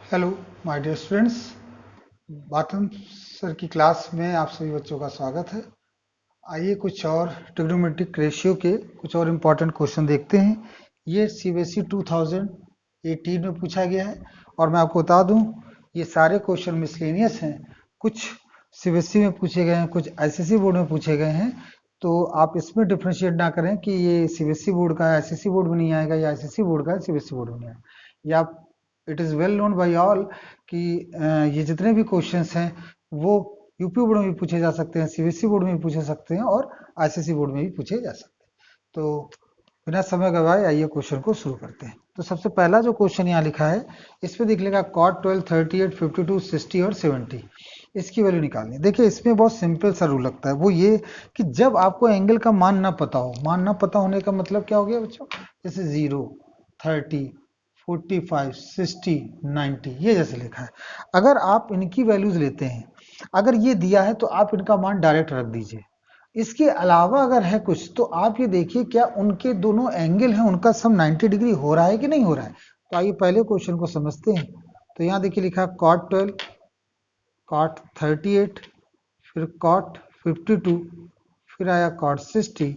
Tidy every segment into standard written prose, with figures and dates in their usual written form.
Hello my dear students. Batam sir की class में आप सभी बच्चों का स्वागत है। आइए कुछ और ट्रिग्नोमेट्रिक रेशियो के कुछ और इम्पोर्टेंट क्वेश्चन देखते हैं। ये सीबीएसई 2018 में पूछा गया है और मैं आपको बता दूं ये सारे क्वेश्चन मिसलेनियस हैं। कुछ सीबीएसई में पूछे गए हैं, कुछ आईसीएसई बोर्ड में पूछे गए हैं। तो आप इसमें डिफ्रेंशिएट ना करें कि ये सीबीएसई बोर्ड का है, आईसीएसई बोर्ड में नहीं आएगा, या आईसीएसई बोर्ड का है, सीबीएसई बोर्ड में नहीं आएगा। या it is well known by all कि ये जितने भी क्वेश्चंस हैं वो यूपी बोर्ड में भी पूछे जा सकते हैं, सीबीएसई बोर्ड में भी पूछे सकते हैं और आईसीएसई बोर्ड में भी पूछे जा सकते हैं। तो बिना समय गवाए आइए क्वेश्चन को शुरू करते हैं। तो सबसे पहला जो क्वेश्चन यहाँ लिखा है इस पे देख लेगा cot 12, 38, 52, 60 और 70 इसकी वैल्यू निकालनी है। देखिए इसमें बहुत सिंपल सा रूल लगता है, वो ये कि जब आपको एंगल का मान ना पता हो, मान ना पता होने का मतलब क्या हो गया बच्चों, जैसे 0, 30, 45, 60, 90 ये जैसे लिखा है, अगर आप इनकी वैल्यूज लेते हैं, अगर ये दिया है तो आप इनका मान डायरेक्ट रख दीजिए। इसके अलावा अगर है कुछ तो आप ये देखिए क्या उनके दोनों एंगल हैं उनका सम 90 डिग्री हो रहा है कि नहीं हो रहा है। तो आइए पहले क्वेश्चन को समझते हैं। तो यहाँ देखिए लिखा cot 12, cot 38, फिर cot 52, फिर आया cot 60,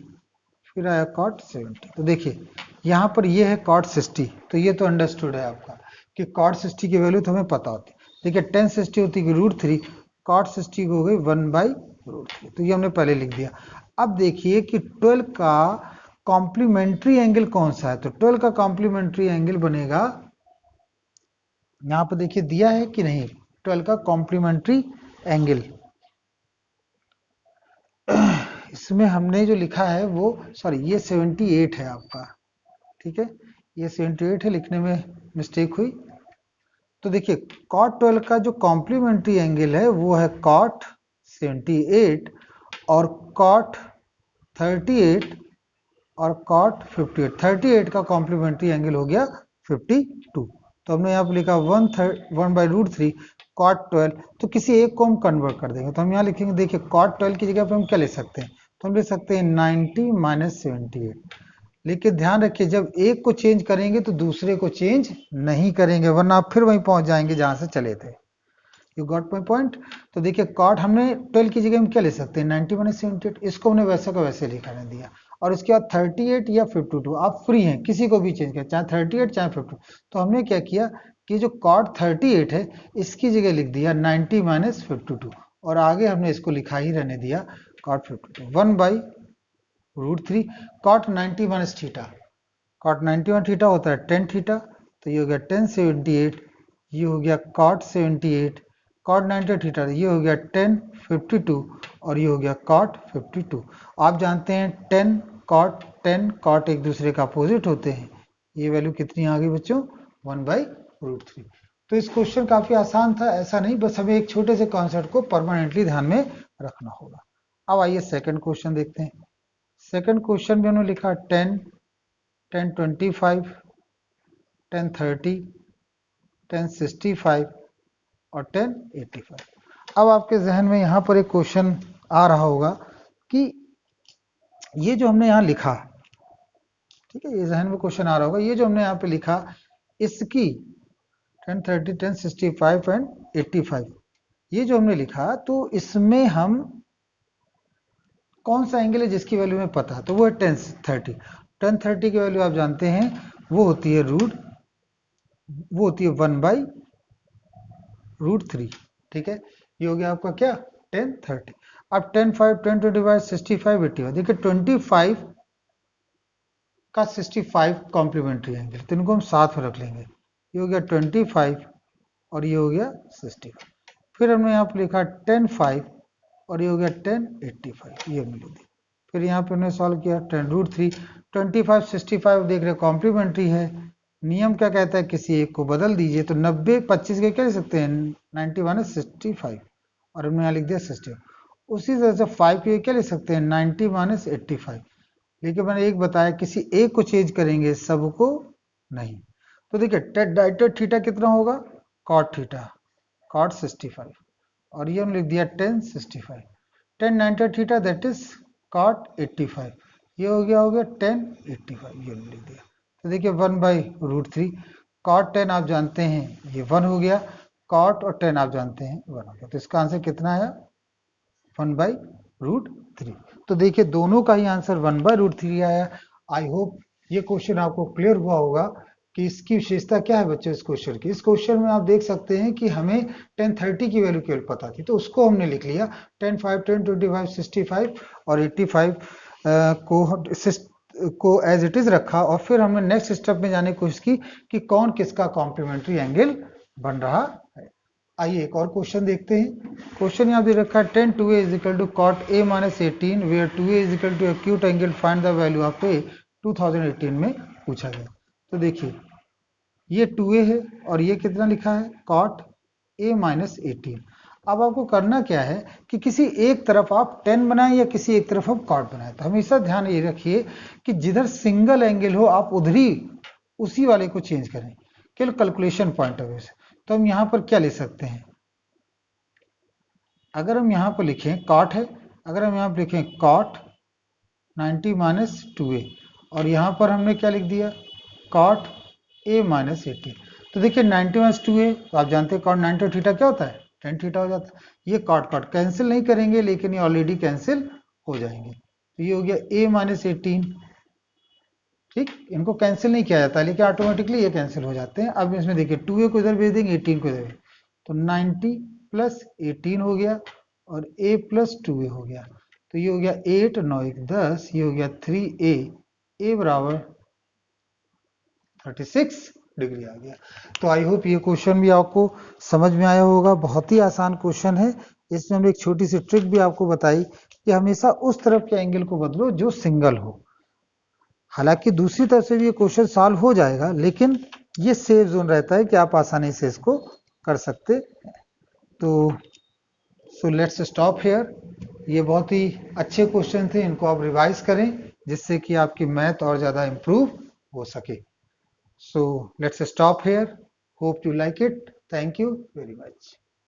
फिर आया cot 70। तो देखिए यहाँ पर ये है cot 60, तो ये तो अंडरस्टूड है आपका कि cot 60 की वैल्यू तो हमें पता होती है। देखिए tan 60 होती है √3, cot 60 हो गई 1/√3, तो ये हमने पहले लिख दिया। अब देखिए कि 12 का कॉम्प्लीमेंट्री एंगल कौन सा है, तो 12 का कॉम्प्लीमेंट्री एंगल बनेगा, यहाँ पर देखिए दिया है कि नहीं, 12 का कॉम्प्लीमेंट्री एंगल इसमें हमने जो लिखा है वो, सॉरी ये 78 है आपका, ठीक है, ये 78 है, लिखने में मिस्टेक हुई। तो देखिए cot 12 का जो कॉम्प्लीमेंट्री एंगल है वो है cot 78 और cot 38 और cot 58। 38 का कॉम्प्लीमेंट्री एंगल हो गया 52। तो हमने यहाँ पर लिखा 1/√3 cot 12, तो किसी एक को हम कन्वर्ट कर देंगे। तो हम यहाँ लिखेंगे, देखिए cot 12 की जगह पे हम क्या ले सकते हैं, तो हम ले सकते हैं 90 - 78। लेकिन ध्यान रखिए जब एक को चेंज करेंगे तो दूसरे को चेंज नहीं करेंगे, वरना आप फिर वहीं पहुंच जाएंगे जहां से चले थे। You got my point. तो देखिए कॉट हमने 12 की जगह हम क्या ले सकते हैं, 90 - 78, इसको हमने वैसा का वैसे लिखा नहीं दिया। और उसके बाद 38 या 52 आप फ्री हैं, किसी को भी चेंज करें, चाहे 38 चाहे 52। तो हमने क्या किया कि जो कॉट 38 है इसकी जगह लिख दिया 90 - 52 और आगे हमने इसको लिखा ही रहने दिया कॉट 52 1/√3 cot 90 - थीटा। cot 91 थीटा होता है tan थीटा, तो ये हो गया tan 78, ये हो गया cot 78, cot 90 थीटा ये हो गया tan 52 और ये हो गया cot 52। आप जानते हैं tan cot एक दूसरे का अपोजिट होते हैं। ये वैल्यू कितनी आ गई बच्चों, 1/√3। तो इस क्वेश्चन काफी आसान था, ऐसा नहीं, बस हमें एक छोटे से कॉन्सेप्ट को परमानेंटली ध्यान में रखना होगा। अब आइए सेकंड क्वेश्चन देखते हैं। सेकंड क्वेश्चन में उन्होंने लिखा 10, 1025, 1030, 1065 और 1085। अब आपके जहन में यहाँ पर एक क्वेश्चन आ रहा होगा कि ये जो हमने यहाँ लिखा, ठीक है, ये जहन में क्वेश्चन आ रहा होगा, ये जो हमने यहाँ पे लिखा इसकी 1030, 1065 एंड 85, ये जो हमने लिखा तो इसमें हम कौन सा एंगल है जिसकी वैल्यू में पता है, तो वो है 1030। 1030 की वैल्यू आप जानते हैं वो होती है वो होती है 1/√3, ठीक है। ये हो गया आपका क्या 1030। अब 10, 5, 10, 65, 85, देखिए 25 का 65 कॉम्प्लीमेंट्री एंगल, तो इनको हम साथ में रख लेंगे। ये हो गया 25 और ये हो गया 65। फिर हमने यहाँ पर लिखा 10, 5 और ये हो गया 1085, ये हमने लिख दिया। फिर यहाँ पे हमने सॉल्व किया 10√3, 25, 65 देख रहे कॉम्प्लीमेंट्री है, नियम क्या कहता है किसी एक को बदल दीजिए, तो 90 25 के क्या लिख सकते हैं 90 - 65 और हमने यहाँ लिख दिया 60। उसी तरह से 5 के क्या लिख सकते हैं 90 - 85, लेकिन मैंने एक बताया किसी एक को चेंज करेंगे सबको नहीं। तो देखिए डाइटेड थीटा कितना होगा cot थीटा, cot 65 और ये हमने लिख दिया 1065, 1090 थीटा दैट इज cot 85, ये हो गया 1085, ये हमने लिख दिया। तो देखिए 1/√3 कॉट 10 आप जानते हैं ये 1 हो गया, कॉट और 10 आप जानते हैं 1 हो गया, तो इसका आंसर कितना आया 1/√3। तो देखिए दोनों का ही आंसर 1/√3 आया। आई होप ये क्वेश्चन आपको क्लियर हुआ होगा कि इसकी विशेषता क्या है बच्चों। इस क्वेश्चन की, इस क्वेश्चन में आप देख सकते हैं कि हमें 1030 की वैल्यू केवल पता थी, तो उसको हमने लिख लिया 10, 5, 10, 25, 65 और 85 को एज इट इज रखा, और फिर हमने नेक्स्ट स्टेप में जाने की कोशिश की कि कौन किसका कॉम्प्लीमेंट्री एंगल बन रहा है। आइए एक और क्वेश्चन देखते हैं। क्वेश्चन यहाँ दे रखा है 10 2a is equal to cot a minus 18 where 2a is equal to acute angle, find the value of a 2018 में पूछा गया। तो देखिए ये 2a है और ये कितना लिखा है cot a minus 18। अब आपको करना क्या है कि किसी एक तरफ आप 10 बनाएं या किसी एक तरफ आप cot बनाएं। तो हमेशा ध्यान ये रखिए कि जिधर सिंगल एंगल हो आप उधर ही उसी वाले को चेंज करें, केवल कैलकुलेशन पॉइंट ऑफ व्यू से। तो हम यहाँ पर क्या ले सकते हैं, अगर हम यहाँ पर लिखें कॉट है, अगर हम यहाँ पर लिखें कॉट 90 माइनस 2a और यहाँ पर हमने क्या लिख दिया कॉट a माइनस 18। तो देखिए 90 माइनस 2a, तो आप जानते हैं कॉट 90 और थीटा क्या होता है 10 थीटा हो जाता है। ये कॉट कॉट कैंसिल नहीं करेंगे लेकिन ये ऑलरेडी कैंसिल हो जाएंगे, तो ये हो गया a माइनस 18। ठीक, इनको कैंसिल नहीं किया जाता लेकिन ऑटोमेटिकली ये कैंसिल हो जाते हैं। अब इसमें देखिए 2a को इधर भेज देंगे 18 को इधर, तो 90 प्लस 18 हो गया और a प्लस 2a हो गया, तो ये हो गया 8 9 1 10, ये हो गया 3a, a बराबर 36 डिग्री आ गया। तो आई होप ये क्वेश्चन भी आपको समझ में आया होगा, बहुत ही आसान क्वेश्चन है। इसमें हमने एक छोटी सी ट्रिक भी आपको बताई कि हमेशा उस तरफ के एंगल को बदलो जो सिंगल हो। हालांकि दूसरी तरफ से भी ये क्वेश्चन सॉल्व हो जाएगा लेकिन ये सेफ जोन रहता है कि आप आसानी से इसको कर सकते हैं। तो सो लेट्स स्टॉप हियर। ये बहुत ही अच्छे क्वेश्चन थे, इनको आप रिवाइज करें जिससे कि आपकी मैथ और ज़्यादा इम्प्रूव हो सके। So let's stop here, hope you like it, thank you very much.